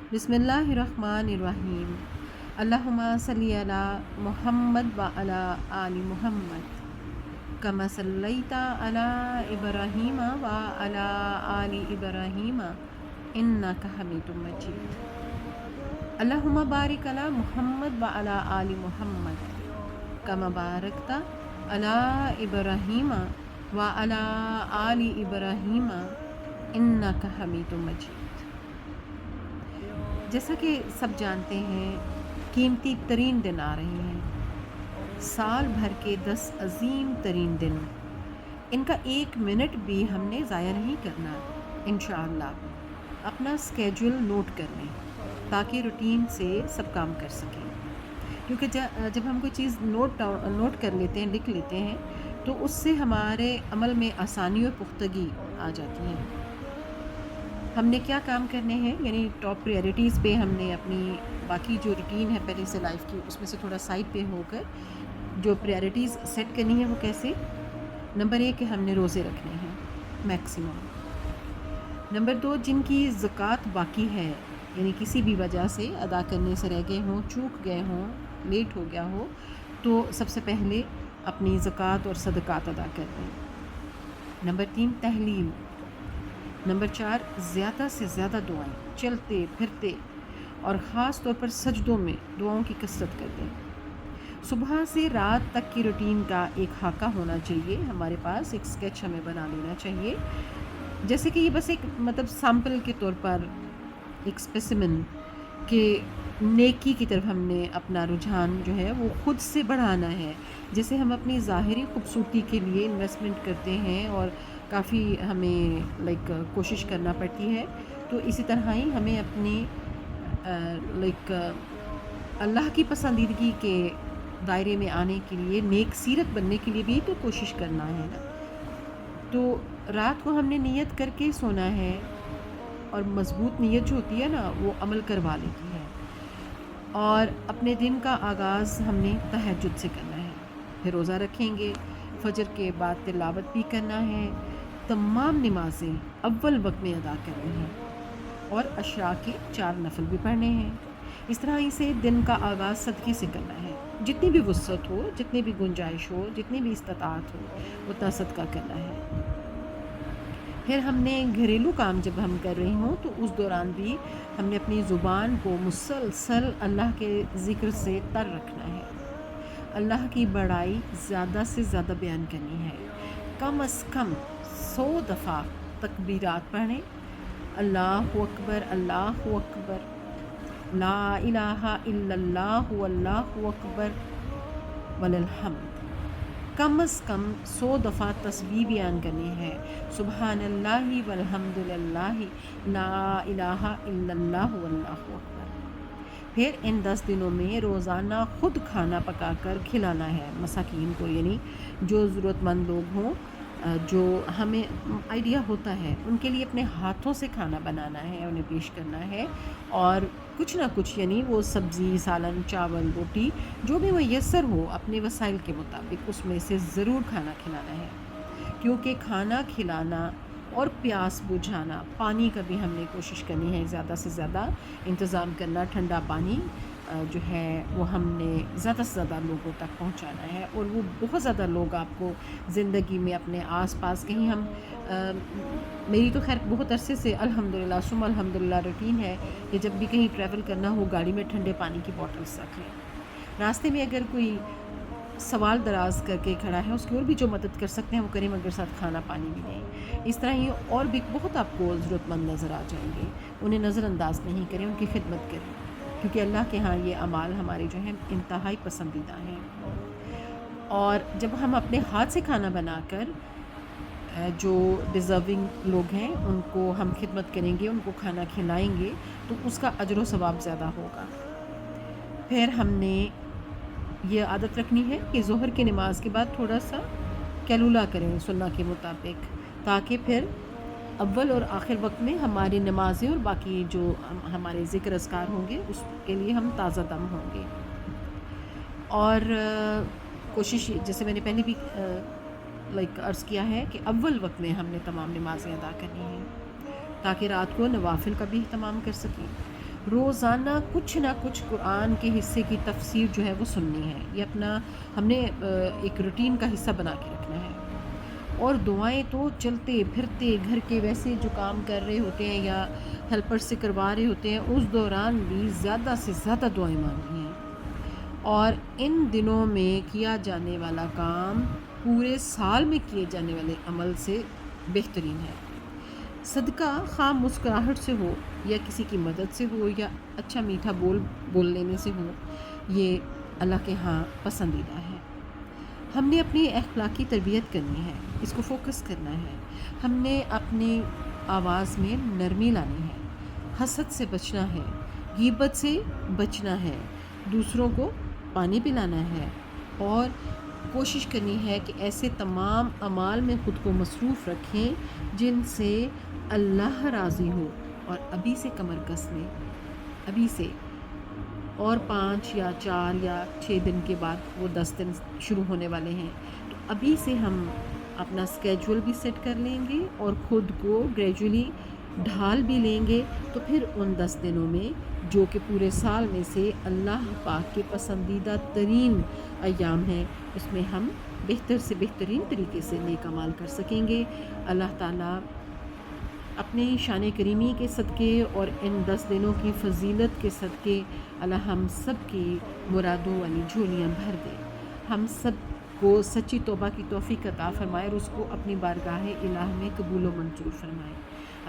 بسم اللہ الرحمن الرحیم۔ اللہم صلی علی محمد و علی آل محمد کما صلیت علی ابراہیم و علی آل ابراہیم انک حمید مجید۔ اللہم بارک علی محمد و علی آل محمد کما بارکت علی ابراہیم و علی آل ابراہیم انک حمید مجید۔ جیسا کہ سب جانتے ہیں، قیمتی ترین دن آ رہے ہیں، سال بھر کے 10 عظیم ترین دن، ان کا 1 منٹ بھی ہم نے ضائع نہیں کرنا۔ انشاءاللہ اپنا سکیجول نوٹ کر لیں تاکہ روٹین سے سب کام کر سکیں، کیونکہ جب ہم کوئی چیز نوٹ کر لیتے ہیں، لکھ لیتے ہیں، تو اس سے ہمارے عمل میں آسانی اور پختگی آ جاتی ہے۔ ہم نے کیا کام کرنے ہیں، یعنی ٹاپ پریارٹیز پہ ہم نے اپنی باقی جو روٹین ہے پہلے سے لائف کی، اس میں سے تھوڑا سائڈ پہ ہو کر جو پریارٹیز سیٹ کرنی ہے وہ کیسے۔ نمبر 1 کہ ہم نے روزے رکھنے ہیں میکسیمم۔ نمبر 2 جن کی زکوٰۃ باقی ہے، یعنی کسی بھی وجہ سے ادا کرنے سے رہ گئے ہوں، چوک گئے ہوں، لیٹ ہو گیا ہو، تو سب سے پہلے اپنی زکوٰۃ اور صدقات ادا کر دیں۔ نمبر 3 تحلیل۔ نمبر 4 زیادہ سے زیادہ دعائیں، چلتے پھرتے اور خاص طور پر سجدوں میں دعاؤں کی کثرت کر دیں۔ صبح سے رات تک کی روٹین کا ایک خاکہ ہونا چاہیے ہمارے پاس، ایک اسکیچ ہمیں بنا لینا چاہیے، جیسے کہ یہ بس ایک سیمپل کے طور پر ایک اسپیسیمن کہ نیکی کی طرف ہم نے اپنا رجحان جو ہے وہ خود سے بڑھانا ہے۔ جیسے ہم اپنی ظاہری خوبصورتی کے لیے انویسٹمنٹ کرتے ہیں اور کافی ہمیں کوشش کرنا پڑتی ہے، تو اسی طرح ہی ہمیں اپنی اللہ کی پسندیدگی کے دائرے میں آنے کے لیے، نیک سیرت بننے کے لیے بھی تو کوشش کرنا ہے نا۔ تو رات کو ہم نے نیت کر کے سونا ہے، اور مضبوط نیت جو ہوتی ہے نا وہ عمل کروا لیتی ہے۔ اور اپنے دن کا آغاز ہم نے تہجد سے کرنا ہے، پھر روزہ رکھیں گے، فجر کے بعد تلاوت بھی کرنا ہے، تمام نمازیں اول وقت میں ادا کرنی ہیں، اور عشاء کے 4 نفل بھی پڑھنے ہیں۔ اس طرح سے دن کا آغاز صدقے سے کرنا ہے، جتنی بھی وسعت ہو، جتنی بھی گنجائش ہو، جتنی بھی استطاعت ہو، اتنا صدقہ کرنا ہے۔ پھر ہم نے گھریلو کام جب ہم کر رہے ہوں تو اس دوران بھی ہم نے اپنی زبان کو مسلسل اللہ کے ذکر سے تر رکھنا ہے، اللہ کی بڑائی زیادہ سے زیادہ بیان کرنی ہے، کم از کم 100 دفعہ تکبیرات پڑھیں، اللہ اکبر، اللہ اکبر، لا الہ الا اللہ، واللہ اکبر وللحمد۔ کم از کم 100 دفعہ تسبیح بیان کرنی ہے، سبحان اللہ والحمد للہ، لا الہ الا اللہ، واللہ اکبر۔ پھر ان 10 دنوں میں روزانہ خود کھانا پکا کر کھلانا ہے مساکین کو، یعنی جو ضرورت مند لوگ ہوں، جو ہمیں آئیڈیا ہوتا ہے ان کے لیے اپنے ہاتھوں سے کھانا بنانا ہے، انہیں پیش کرنا ہے، اور کچھ نہ کچھ یعنی وہ سبزی، سالن، چاول، روٹی جو بھی میسر ہو اپنے وسائل کے مطابق اس میں سے ضرور کھانا کھلانا ہے، کیونکہ کھانا کھلانا اور پیاس بجھانا، پانی کا بھی ہم نے کوشش کرنی ہے زیادہ سے زیادہ انتظام کرنا، ٹھنڈا پانی جو ہے وہ ہم نے زیادہ سے زیادہ لوگوں تک پہنچانا ہے، اور وہ بہت زیادہ لوگ آپ کو زندگی میں اپنے آس پاس کہیں ہم میری تو خیر بہت عرصے سے الحمدللہ ثم الحمدللہ روٹین ہے کہ جب بھی کہیں ٹریول کرنا ہو گاڑی میں ٹھنڈے پانی کی بوٹلس رکھ لیں، راستے میں اگر کوئی سوال دراز کر کے کھڑا ہے اس کی اور بھی جو مدد کر سکتے ہیں وہ کریں، مگر ساتھ کھانا پانی بھی دیں۔ اس طرح ہی اور بھی بہت آپ کو ضرورت مند نظر آ جائیں گے، انہیں نظر انداز نہیں کریں، ان کی خدمت کریں، کیونکہ اللہ کے ہاں یہ اعمال ہمارے جو ہیں انتہائی پسندیدہ ہیں۔ اور جب ہم اپنے ہاتھ سے کھانا بنا کر جو ڈیزرونگ لوگ ہیں ان کو ہم خدمت کریں گے، ان کو کھانا کھلائیں گے، تو اس کا اجر و ثواب زیادہ ہوگا۔ پھر ہم نے یہ عادت رکھنی ہے کہ ظہر کی نماز کے بعد تھوڑا سا کیلولا کریں سنت کے مطابق، تاکہ پھر اول اور آخر وقت میں ہماری نمازیں اور باقی جو ہمارے ذکر اذکار ہوں گے اس کے لیے ہم تازہ دم ہوں گے۔ اور کوشش جیسے میں نے پہلے بھی عرض کیا ہے کہ اول وقت میں ہم نے تمام نمازیں ادا کرنی ہیں، تاکہ رات کو نوافل کا بھی اہتمام کر سکیں۔ روزانہ کچھ نہ کچھ قرآن کے حصے کی تفسیر جو ہے وہ سننی ہے. یہ اپنا ہم نے ایک روٹین کا حصہ بنا کے رکھنا ہے. اور دعائیں تو چلتے پھرتے گھر کے ویسے جو کام کر رہے ہوتے ہیں یا ہیلپر سے کروا رہے ہوتے ہیں اس دوران بھی زیادہ سے زیادہ دعائیں مانگنی ہیں. اور ان دنوں میں کیا جانے والا کام پورے سال میں کیے جانے والے عمل سے بہترین ہے. صدقہ خواہ مسکراہٹ سے ہو یا کسی کی مدد سے ہو یا اچھا میٹھا بول لینے سے ہو، یہ اللہ کے ہاں پسندیدہ ہے. ہم نے اپنی اخلاقی تربیت کرنی ہے، اس کو فوکس کرنا ہے. ہم نے اپنی آواز میں نرمی لانی ہے، حسد سے بچنا ہے، غیبت سے بچنا ہے، دوسروں کو پانی پلانا ہے، اور کوشش کرنی ہے کہ ایسے تمام اعمال میں خود کو مصروف رکھیں جن سے اللہ راضی ہو. اور ابھی سے کمر کس لیں، ابھی سے. اور 5 یا 4 یا 6 دن کے بعد وہ 10 دن شروع ہونے والے ہیں، تو ابھی سے ہم اپنا اسکیجول بھی سیٹ کر لیں گے اور خود کو گریجولی ڈھال بھی لیں گے. تو پھر ان 10 دنوں میں جو کہ پورے سال میں سے اللہ پاک کے پسندیدہ ترین ایام ہیں، اس میں ہم بہتر سے بہترین طریقے سے نیک اعمال کر سکیں گے. اللہ تعالیٰ اپنے شان کریمی کے صدقے اور ان 10 دنوں کی فضیلت کے صدقے اللہ ہم سب کی مرادوں والی جھولیاں بھر دے. ہم سب کو سچی توبہ کی توفیق عطا فرمائے اور اس کو اپنی بارگاہ الہ میں قبول و منظور فرمائے.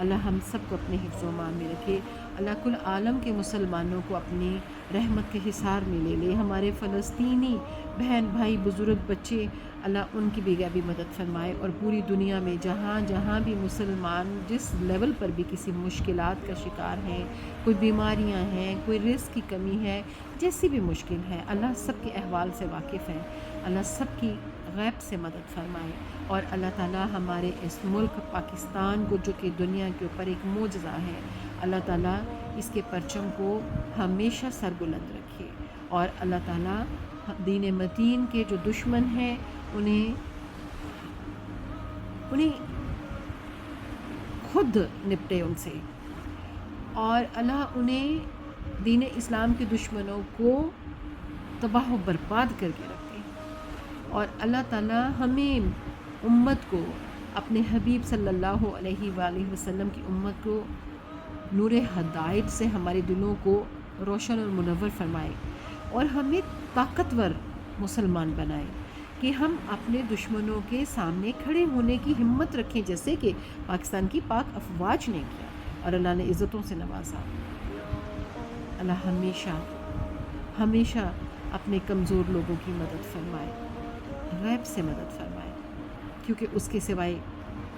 اللہ ہم سب کو اپنے حفظ و امان میں رکھے. اللہ کل عالم کے مسلمانوں کو اپنی رحمت کے حصار میں لے لے. ہمارے فلسطینی بہن بھائی بزرگ بچے، اللہ ان کی بھی مدد فرمائے. اور پوری دنیا میں جہاں جہاں بھی مسلمان جس لیول پر بھی کسی مشکلات کا شکار ہیں، کوئی بیماریاں ہیں، کوئی رزق کی کمی ہے، جیسی بھی مشکل ہے، اللہ سب کے احوال سے واقف ہے. اللہ سب کی غیب سے مدد فرمائے. اور اللہ تعالیٰ ہمارے اس ملک پاکستان کو، جو کہ دنیا کے اوپر ایک معجزہ ہے، اللہ تعالیٰ اس کے پرچم کو ہمیشہ سربلند رکھے. اور اللہ تعالیٰ دین متین کے جو دشمن ہیں انہیں خود نپٹے ان سے، اور اللہ انہیں دین اسلام کے دشمنوں کو تباہ و برباد کر کے رکھے. اور اللہ تعالیٰ ہمیں امت کو، اپنے حبیب صلی اللہ علیہ وآلہ وسلم کی امت کو نور ہدایت سے ہمارے دلوں کو روشن اور منور فرمائے، اور ہمیں طاقتور مسلمان بنائے کہ ہم اپنے دشمنوں کے سامنے کھڑے ہونے کی ہمت رکھیں، جیسے کہ پاکستان کی پاک افواج نے کیا اور اللہ نے عزتوں سے نوازا. اللہ ہمیشہ اپنے کمزور لوگوں کی مدد فرمائے، غیب سے مدد فرمائے، کیونکہ اس کے سوائے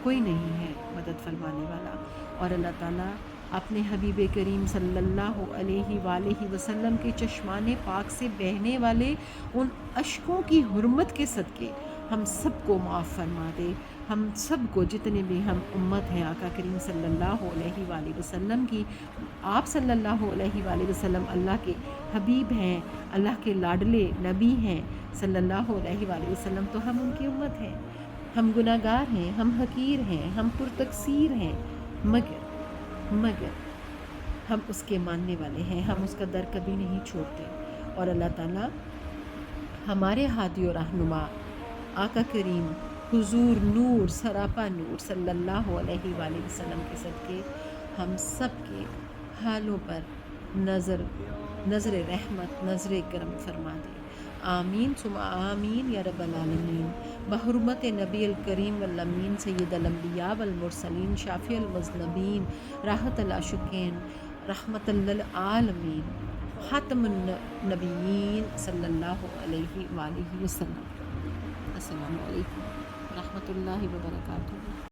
کوئی نہیں ہے مدد فرمانے والا. اور اللہ تعالیٰ اپنے حبیب کریم صلی اللہ علیہ وآلہ وسلم کے چشمان پاک سے بہنے والے ان اشکوں کی حرمت کے صدقے ہم سب کو معاف فرما دے. ہم سب کو، جتنے بھی ہم امت ہیں آقا کریم صلی اللہ علیہ وآلہ وسلم کی، آپ صلی اللہ علیہ وآلہ وسلم اللہ کے حبیب ہیں، اللہ کے لاڈلے نبی ہیں صلی اللہ علیہ وآلہ وسلم، تو ہم ان کی امت ہیں. ہم گناہ گار ہیں، ہم حقیر ہیں، ہم پرتقصیر ہیں، مگر ہم اس کے ماننے والے ہیں، ہم اس کا در کبھی نہیں چھوڑتے. اور اللہ تعالیٰ ہمارے ہادی و رہنما آقا کریم حضور نور سراپا نور صلی اللہ علیہ وآلہ وسلم کے صدقے ہم سب کے حالوں پر نظر رحمت، نظر کرم فرما دے. آمین ثم آمین یا رب العالمین. بحرمت نبی الکریم والامین سید الانبیاء والمرسلین شافی المذنبین راحت العاشقین رحمت للعالمین خاتم النبیین صلی اللہ علیہ وآلہ وسلم. السلام علیکم ورحمۃ اللہ وبرکاتہ.